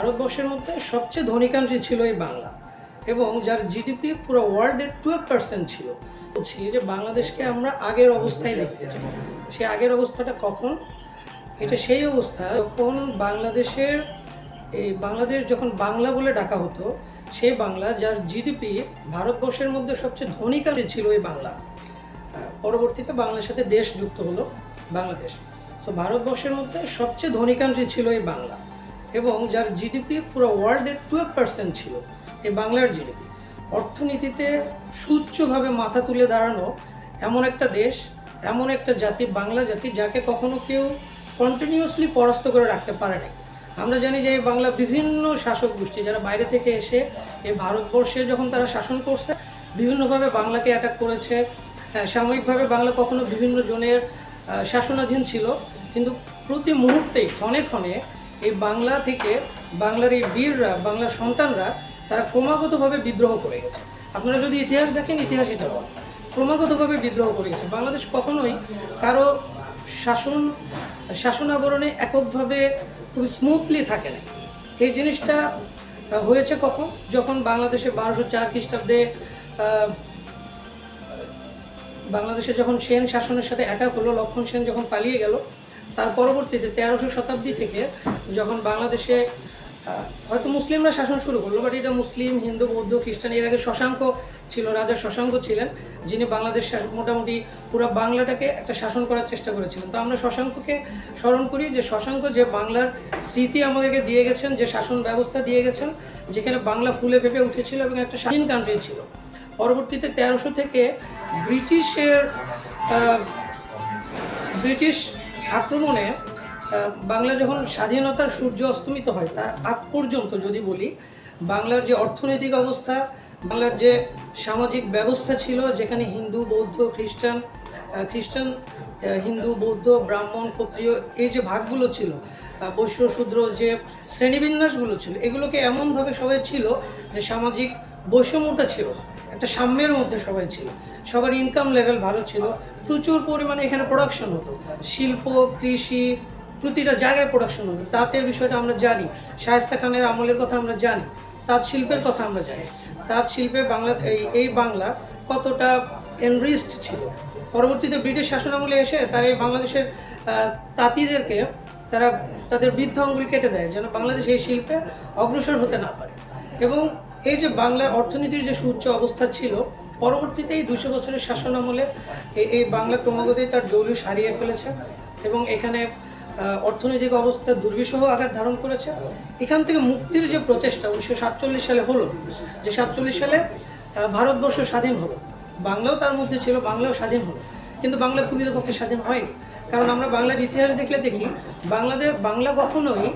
ভারতবর্ষের মধ্যে সবচেয়ে ধনী কান্ট্রি ছিল এই বাংলা এবং যার জিডিপি পুরো ওয়ার্ল্ডের 12% ছিল। বলছি যে বাংলাদেশকে আমরা আগের অবস্থায় দেখতে চাই। সেই আগের অবস্থাটা কখন? এটা সেই অবস্থা যখন বাংলাদেশের বাংলাদেশ যখন বাংলা বলে ডাকা হতো, সেই বাংলা যার জিডিপি ভারতবর্ষের মধ্যে সবচেয়ে ধনী কান্ট্রি ছিল এই বাংলা। পরবর্তীতে বাংলার সাথে দেশ যুক্ত হলো বাংলাদেশ। সো ভারতবর্ষের মধ্যে সবচেয়ে ধনী কান্ট্রি ছিল এই বাংলা এবং যার জিডিপি পুরো ওয়ার্ল্ডের 12% ছিল এই বাংলার জিডিপি। অর্থনীতিতে সুউচ্চভাবে মাথা তুলে দাঁড়ানো এমন একটা দেশ, এমন একটা জাতি, বাংলা জাতি, যাকে কখনো কেউ কন্টিনিউয়াসলি পরাস্ত করে রাখতে পারে নাই। আমরা জানি যে এই বাংলা বিভিন্ন শাসক গোষ্ঠী যারা বাইরে থেকে এসে এই ভারতবর্ষে যখন তারা শাসন করছে, বিভিন্নভাবে বাংলাকে অ্যাটাক করেছে। সাময়িকভাবে বাংলা কখনো বিভিন্ন জনের শাসনাধীন ছিল, কিন্তু প্রতি মুহূর্তেই ক্ষণে ক্ষণে এই বাংলা থেকে বাংলার এই বীররা, বাংলার সন্তানরা, তারা ক্রমাগতভাবে বিদ্রোহ করে গেছে। আপনারা যদি ইতিহাস দেখেন, ইতিহাস এটা বলে ক্রমাগতভাবে বিদ্রোহ করে গেছে। বাংলাদেশ কখনোই কারো শাসনাবরণে এককভাবে খুব স্মুথলি থাকে না। এই জিনিসটা হয়েছে কখন? যখন বাংলাদেশে 1204 খ্রিস্টাব্দে বাংলাদেশে যখন সেন শাসনের সাথে অ্যাটাক হলো, লক্ষণ সেন যখন পালিয়ে গেল, তার পরবর্তীতে 1300 শতাব্দী থেকে যখন বাংলাদেশে হয়তো মুসলিমরা শাসন শুরু করলো, বাট এটা মুসলিম, হিন্দু, বৌদ্ধ, খ্রিস্টান, এর আগে শশাঙ্ক ছিল, রাজা শশাঙ্ক ছিলেন, যিনি বাংলাদেশ মোটামুটি পুরো বাংলাটাকে একটা শাসন করার চেষ্টা করেছিলেন। তো আমরা শশাঙ্ককে স্মরণ করি, যে শশাঙ্ক যে বাংলার স্মৃতি আমাদেরকে দিয়ে গেছেন, যে শাসন ব্যবস্থা দিয়ে গেছেন, যেখানে বাংলা ফুলে ফেঁপে উঠেছিল এবং একটা স্বাধীন কান্ট্রি ছিল। পরবর্তীতে 1300 থেকে ব্রিটিশ আক্রমণে বাংলা যখন স্বাধীনতার সূর্য অস্তমিত হয়, তার আগ পর্যন্ত যদি বলি, বাংলার যে অর্থনৈতিক অবস্থা, বাংলার যে সামাজিক ব্যবস্থা ছিল, যেখানে হিন্দু, বৌদ্ধ, খ্রিস্টান, হিন্দু, বৌদ্ধ, ব্রাহ্মণ, ক্ষত্রিয়, এই যে ভাগগুলো ছিল, বৈশ্য, শূদ্র, যে শ্রেণীবিন্যাসগুলো ছিল, এগুলোকে এমনভাবে সবাই ছিল যে সামাজিক বৈষম্যটা ছিল, একটা সাম্যের মধ্যে সবাই ছিল, সবার ইনকাম লেভেল ভালো ছিল, প্রচুর পরিমাণে এখানে প্রোডাকশন হতো, শিল্প, কৃষি, প্রতিটা জায়গায় প্রোডাকশন হতো। তাঁতের বিষয়টা আমরা জানি, শায়েস্তা খানের আমলের কথা আমরা জানি, তাঁত শিল্পের কথা আমরা জানি। তাঁত শিল্পে এই বাংলা কতটা এনরিচড ছিল। পরবর্তীতে ব্রিটিশ শাসন আমলে এসে তারা এই বাংলাদেশের তাঁতিদেরকে তারা তাদের বৃদ্ধ আঙ্গুল কেটে দেয়, যেন বাংলাদেশ এই শিল্পে অগ্রসর হতে না পারে। এবং এই যে বাংলার অর্থনীতির যে সুউচ্চ অবস্থা ছিল, পরবর্তীতে এই 200 বছরের শাসন আমলে এই বাংলা ক্রমাগতই তার জৌলুস হারিয়ে ফেলেছে এবং এখানে অর্থনৈতিক অবস্থা দুর্বিষহ আকার ধারণ করেছে। এখান থেকে মুক্তির যে প্রচেষ্টা 1947 সালে হলো, যে 47 সালে ভারতবর্ষ স্বাধীন হলো, বাংলাও তার মধ্যে ছিল, বাংলাও স্বাধীন হলো, কিন্তু বাংলা প্রকৃতপক্ষে স্বাধীন হয়নি। কারণ আমরা বাংলার ইতিহাস দেখলে দেখি, বাংলা কখনোই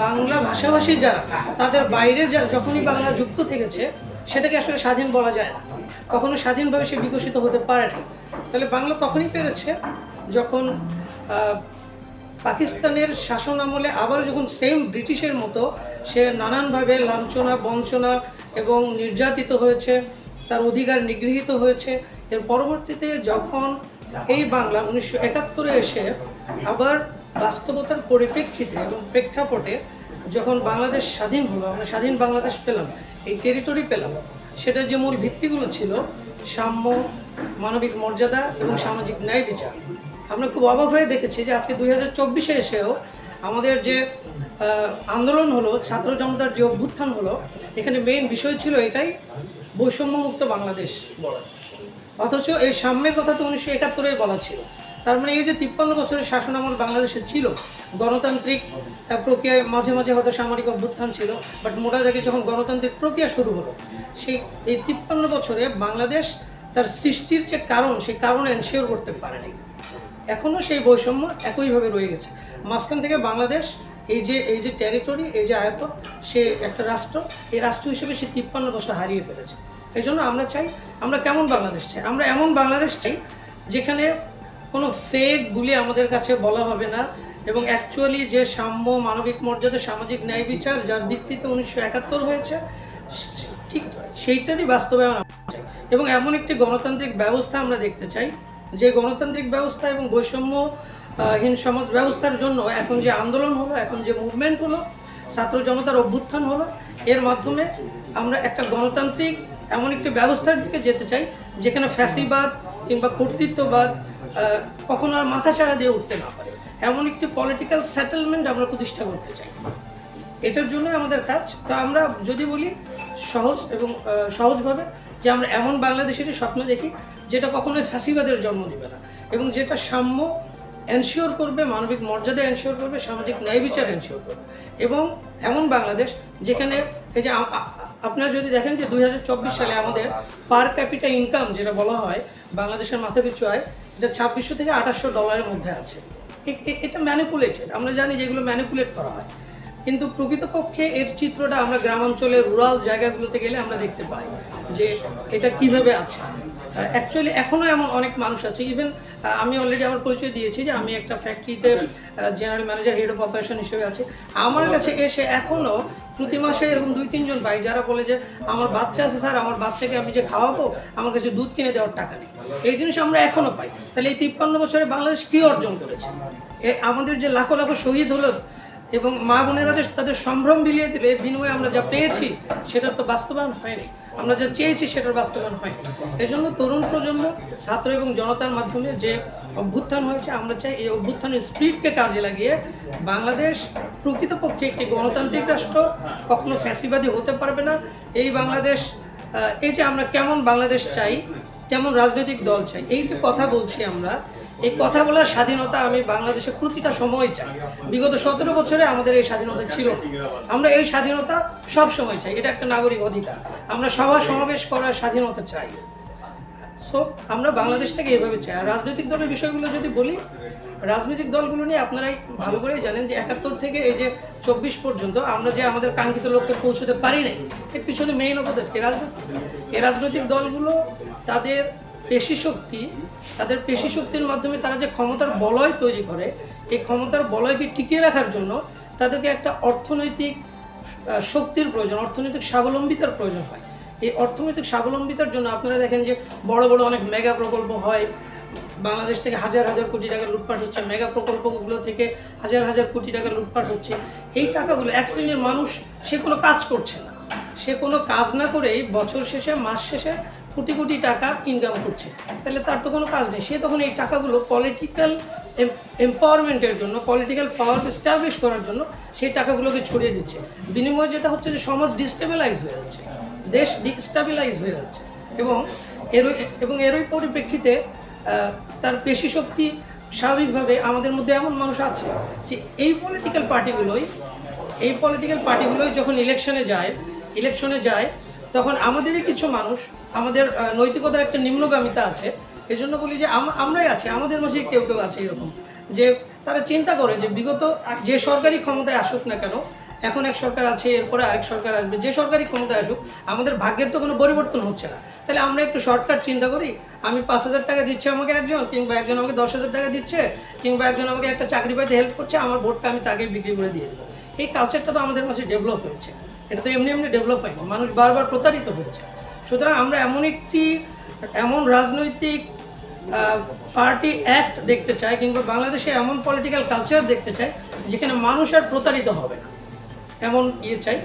বাংলা ভাষাভাষী যারা, তাদের বাইরে যখনই বাংলা যুক্ত থেকেছে, সেটাকে আসলে স্বাধীন বলা যায় না, কখনো স্বাধীনভাবে সে বিকশিত হতে পারে না। তাহলে বাংলা তখনই পেরেছে যখন পাকিস্তানের শাসন আমলে আবার যখন সেম ব্রিটিশের মতো সে নানানভাবে লাঞ্ছনা, বঞ্চনা এবং নির্যাতিত হয়েছে, তার অধিকার নিগৃহীত হয়েছে। এর পরবর্তীতে যখন এই বাংলা 1971-এ এসে আবার বাস্তবতার পরিপ্রেক্ষিতে এবং প্রেক্ষাপটে যখন বাংলাদেশ স্বাধীন হলো, আমরা স্বাধীন বাংলাদেশ পেলাম, এই টেরিটরি পেলাম, সেটা যে মূল ভিত্তিগুলো ছিল সাম্য, মানবিক মর্যাদা এবং সামাজিক ন্যায় বিচার। আমরা খুব অবাক হয়ে দেখেছি যে আজকে 2024-এ এসেও আমাদের যে আন্দোলন হলো, ছাত্র জনতার যে অভ্যুত্থান হলো, এখানে মেইন বিষয় ছিল এটাই, বৈষম্যমুক্ত বাংলাদেশ বলা। অথচ এই সাম্যের কথা তো 1971-এ বলা ছিল। তার মানে এই যে 53 বছরের শাসন আমল বাংলাদেশে ছিল, গণতান্ত্রিক প্রক্রিয়ায় মাঝে মাঝে হয়তো সামরিক অভ্যুত্থান ছিল, বাট মোটা দাগে যখন গণতান্ত্রিক প্রক্রিয়া শুরু হলো, এই 53 বছরে বাংলাদেশ তার সৃষ্টির যে কারণ, সেই কারণ এনশিওর করতে পারেনি। এখনও সেই বৈষম্য একইভাবে রয়ে গেছে। মাঝখান থেকে বাংলাদেশ এই যে টেরিটরি, এই যে আয়তন, সে একটা রাষ্ট্র, এই রাষ্ট্র হিসেবে সে 53 বছর হারিয়ে ফেলেছে। এই জন্য আমরা চাই, আমরা কেমন বাংলাদেশ চাই? আমরা এমন বাংলাদেশ চাই যেখানে কোনো ফেকগুলি আমাদের কাছে বলা হবে না এবং অ্যাকচুয়ালি যে সাম্য, মানবিক মর্যাদা, সামাজিক ন্যায় বিচার যার ভিত্তিতে 1971 হয়েছে, ঠিক সেইটারই বাস্তবায়ন আমরা চাই। এবং এমন একটি গণতান্ত্রিক ব্যবস্থা আমরা দেখতে চাই, যে গণতান্ত্রিক ব্যবস্থা এবং বৈষম্যহীন সমাজ ব্যবস্থার জন্য এখন যে আন্দোলন হলো, এখন যে মুভমেন্ট হলো, ছাত্র জনতার অভ্যুত্থান হলো, এর মাধ্যমে আমরা একটা গণতান্ত্রিক এমন একটি ব্যবস্থার দিকে যেতে চাই যেখানে ফ্যাসিবাদ কিংবা কর্তৃত্ববাদ কখনো আর মাথাচাড়া দিয়ে উঠতে না পারে, এমন একটি পলিটিক্যাল সেটেলমেন্ট আমরা প্রতিষ্ঠা করতে চাই। এটার জন্য আমাদের কাজ। তো আমরা যদি বলি সহজ এবং সহজভাবে যে আমরা এমন বাংলাদেশেরই স্বপ্ন দেখি যেটা কখনোই ফ্যাসিবাদের জন্ম দেবে না এবং যেটা সাম্য এনশিওর করবে, মানবিক মর্যাদা এনশিওর করবে, সামাজিক ন্যায় বিচার এনশিওর করবে এবং এমন বাংলাদেশ যেখানে এই যে আপনারা যদি দেখেন যে 2024 সালে আমাদের পার ক্যাপিটা ইনকাম যেটা বলা হয় বাংলাদেশের মাথাপিছু আয়, এটা 2600 থেকে 2800 ডলারের মধ্যে আছে। এটা ম্যানিপুলেটেড, আমরা জানি যেগুলো ম্যানিপুলেট করা হয়, কিন্তু প্রকৃতপক্ষে এর চিত্রটা আমরা গ্রামাঞ্চলে রুরাল জায়গাগুলোতে গেলে আমরা দেখতে পাই যে এটা কিভাবে আছে। অ্যাকচুয়ালি এখনও এমন অনেক মানুষ আছে, ইভেন আমি অলরেডি আমার পরিচয় দিয়েছি যে আমি একটা ফ্যাক্টরিতে general manager, head of operation হিসেবে আছি। আমার কাছে এসে এখনও প্রতি মাসে এরকম 2-3 জন ভাই যারা বলে যে আমার বাচ্চা আছে স্যার, আমার বাচ্চাকে আমি যে খাওয়াবো আমার কাছে দুধ কিনে দেওয়ার টাকা নেই। এই জিনিস আমরা এখনও পাই। তাহলে এই 53 বছরে বাংলাদেশ কী অর্জন করেছে? আমাদের যে লাখো লাখো শহীদ হলো এবং মা বোনেরা যে তাদের সম্ভ্রম বিলিয়ে দিলে বিনিময়ে আমরা যা পেয়েছি সেটা তো বাস্তবায়ন হয়নি, আমরা যা চেয়েছি সেটার বাস্তবায়ন হয়নি। এই জন্য তরুণ প্রজন্ম, ছাত্র এবং জনতার মাধ্যমে যে অভ্যুত্থান হয়েছে, আমরা চাই এই অভ্যুত্থানের স্পিরিটকে কাজে লাগিয়ে বাংলাদেশ প্রকৃতপক্ষে একটি গণতান্ত্রিক রাষ্ট্র, কখনো ফ্যাসিবাদী হতে পারবে না। এই বাংলাদেশ, এই যে আমরা কেমন বাংলাদেশ চাই, কেমন রাজনৈতিক দল চাই, এই যে কথা বলছি আমরা, এই কথা বলার স্বাধীনতা আমি বাংলাদেশে প্রতিটা সময় চাই। বিগত 17 বছরে আমাদের এই স্বাধীনতা ছিল না, আমরা এই স্বাধীনতা সব সময় চাই। এটা একটা নাগরিক অধিকার, আমরা সভা সমাবেশ করার স্বাধীনতা চাই। সো আমরা বাংলাদেশটাকে এভাবে চাই। আর রাজনৈতিক দলের বিষয়গুলো যদি বলি, রাজনৈতিক দলগুলো নিয়ে আপনারাই ভালো করেই জানেন যে 71 থেকে এই যে 24 পর্যন্ত আমরা যে আমাদের কাঙ্ক্ষিত লক্ষ্যে পৌঁছতে পারি নাই, এর পিছনে মেইন অবদান কি? এই রাজনৈতিক দলগুলো তাদের পেশি শক্তির মাধ্যমে তারা যে ক্ষমতার বলয় তৈরি করে, এই ক্ষমতার বলয়কে টিকিয়ে রাখার জন্য তাদেরকে একটা অর্থনৈতিক শক্তির প্রয়োজন, অর্থনৈতিক স্বাবলম্বিতার প্রয়োজন হয়। এই অর্থনৈতিক স্বাবলম্বিতার জন্য আপনারা দেখেন যে বড় বড় অনেক মেগা প্রকল্প হয়, বাংলাদেশ থেকে হাজার হাজার কোটি টাকা লুটপাট হচ্ছে, মেগা প্রকল্পগুলো থেকে হাজার হাজার কোটি টাকা লুটপাট হচ্ছে। এই টাকাগুলো এক শ্রেণীর মানুষ, সে কোনো কাজ করছে না, সে কোনো কাজ না করেই বছর শেষে, মাস শেষে কোটি কোটি টাকা ইনকাম করছে। তাহলে তার তো কোনো কাজ নেই, সে তখন এই টাকাগুলো পলিটিক্যাল এম্পাওয়ারমেন্টের জন্য, পলিটিক্যাল পাওয়ার এস্টাবলিশ করার জন্য সেই টাকাগুলোকে ছড়িয়ে দিচ্ছে। বিনিময়ে যেটা হচ্ছে যে সমাজ ডিস্টেবিলাইজ হয়ে যাচ্ছে, দেশ ডিস্টেবিলাইজ হয়ে যাচ্ছে এবং এরই পরিপ্রেক্ষিতে তার পেশি শক্তি, স্বাভাবিকভাবে আমাদের মধ্যে এমন মানুষ আছে যে এই পলিটিক্যাল পার্টিগুলোই যখন ইলেকশনে যায় তখন আমাদেরই কিছু মানুষ, আমাদের নৈতিকতার একটা নিম্নগামিতা আছে। এই জন্য বলি যে আমরাই আছি, আমাদের মাঝে কেউ কেউ আছে এরকম যে তারা চিন্তা করে যে বিগত যে সরকারি ক্ষমতায় আসুক না কেন, এখন এক সরকার আছে, এরপরে আরেক সরকার আসবে, যে সরকারি ক্ষমতায় আসুক আমাদের ভাগ্যের তো কোনো পরিবর্তন হচ্ছে না। তাহলে আমরা একটু শর্টকাট চিন্তা করি, আমি 5000 টাকা দিচ্ছে আমাকে একজন, কিংবা একজন আমাকে 10,000 টাকা দিচ্ছে, কিংবা একজন আমাকে একটা চাকরি পাইতে হেল্প করছে, আমার ভোটটা আমি তাকে বিক্রি করে দিয়ে দেবো। এই কালচারটা তো আমাদের মাঝে ডেভেলপ হয়েছে, এটা তো এমনি ডেভেলপ হয়নি, মানুষ বারবার প্রতারিত হয়েছে। সুতরাং আমরা এমন রাজনৈতিক পার্টি অ্যাক্ট দেখতে চাই, কিংবা বাংলাদেশে এমন পলিটিক্যাল কালচার দেখতে চাই যেখানে মানুষ আর প্রতারিত হবে না, এমন চাই।